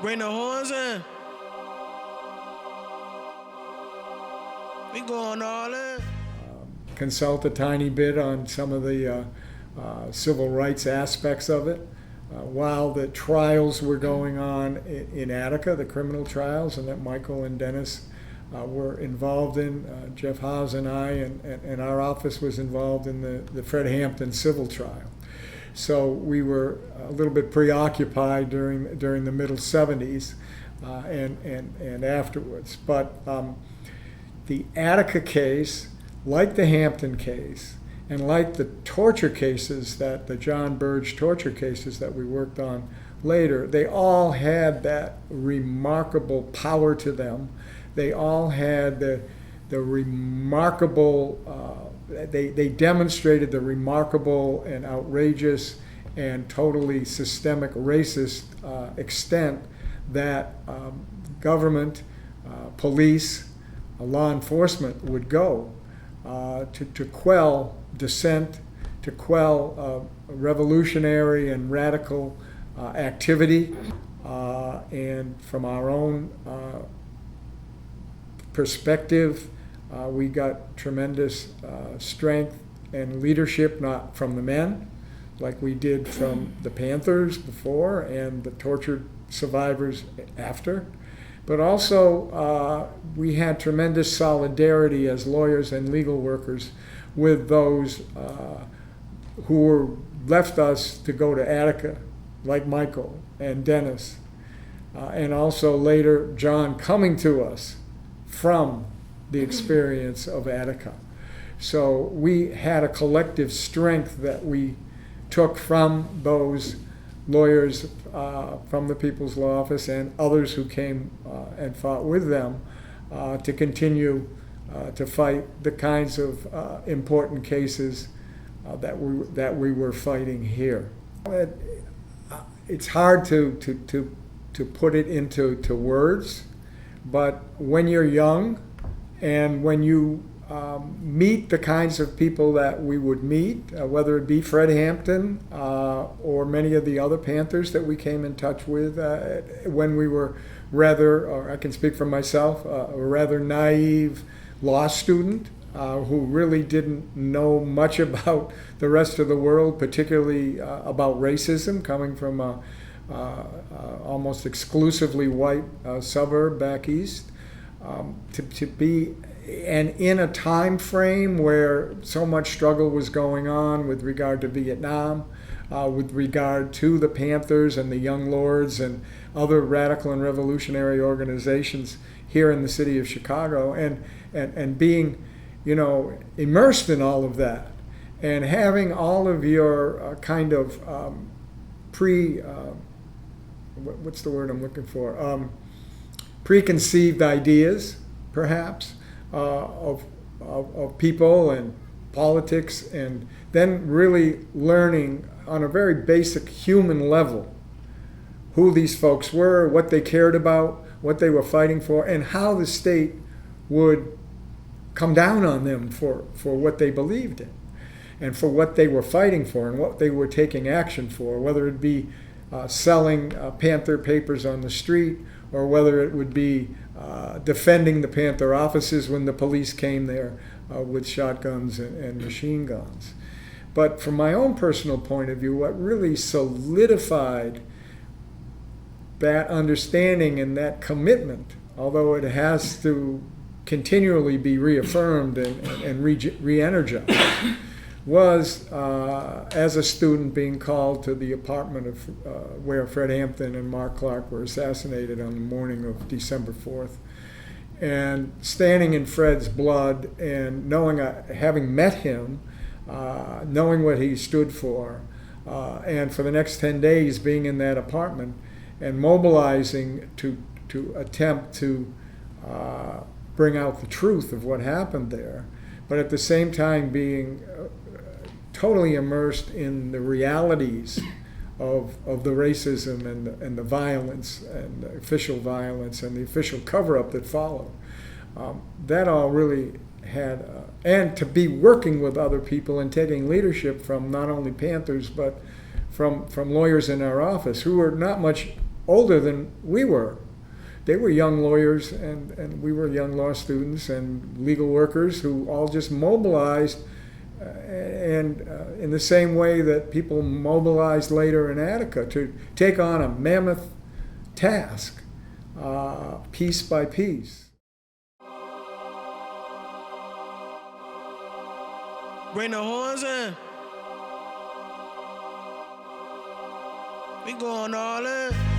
Bring the horns in. We going all in. Consult a tiny bit on some of the civil rights aspects of it. While the trials were going on in Attica, the criminal trials, and that Michael and Dennis were involved in, Jeff Howes and I and our office was involved in the Fred Hampton civil trial. So we were a little bit preoccupied during the middle 70s and afterwards. But the Attica case, like the Hampton case, and like the torture cases, the John Burge torture cases that we worked on later, they all had that remarkable power to them. They all had the remarkable, they demonstrated the remarkable and outrageous and totally systemic racist extent that government, police, law enforcement would go to quell dissent, to quell revolutionary and radical activity. And from our own perspective, we got tremendous strength and leadership, not from the men, like we did from the Panthers before and the tortured survivors after, but also we had tremendous solidarity as lawyers and legal workers with those who left us to go to Attica, like Michael and Dennis, and also later John coming to us from the experience of Attica. So we had a collective strength that we took from those lawyers from the People's Law Office and others who came and fought with them to continue to fight the kinds of important cases that we were fighting here. It's hard to put it into words, but when you're young and when you meet the kinds of people that we would meet, whether it be Fred Hampton or many of the other Panthers that we came in touch with when we were rather, or I can speak for myself, a rather naive law student who really didn't know much about the rest of the world, particularly about racism, coming from a almost exclusively white suburb back east, to be, and in a time frame where so much struggle was going on with regard to Vietnam, with regard to the Panthers and the Young Lords and other radical and revolutionary organizations here in the city of Chicago, and being, immersed in all of that, and having all of your kind of what's the word I'm looking for? Preconceived ideas, perhaps, of people and politics, and then really learning on a very basic human level who these folks were, what they cared about, what they were fighting for, and how the state would come down on them for what they believed in and for what they were fighting for and what they were taking action for, whether it be selling Panther papers on the street, or whether it would be defending the Panther offices when the police came there with shotguns and machine guns. But from my own personal point of view, what really solidified that understanding and that commitment, although it has to continually be reaffirmed and re-energized, was as a student being called to the apartment of where Fred Hampton and Mark Clark were assassinated on the morning of December 4th, and standing in Fred's blood and knowing, having met him, knowing what he stood for, and for the next 10 days being in that apartment and mobilizing to attempt to bring out the truth of what happened there, but at the same time being totally immersed in the realities of the racism and the violence and the official violence and the official cover-up that followed. That all really had, and to be working with other people and taking leadership from not only Panthers but from lawyers in our office who were not much older than we were. They were young lawyers, and we were young law students and legal workers who all just mobilized, and in the same way that people mobilized later in Attica to take on a mammoth task, piece by piece. Bring the horns in. We going all in.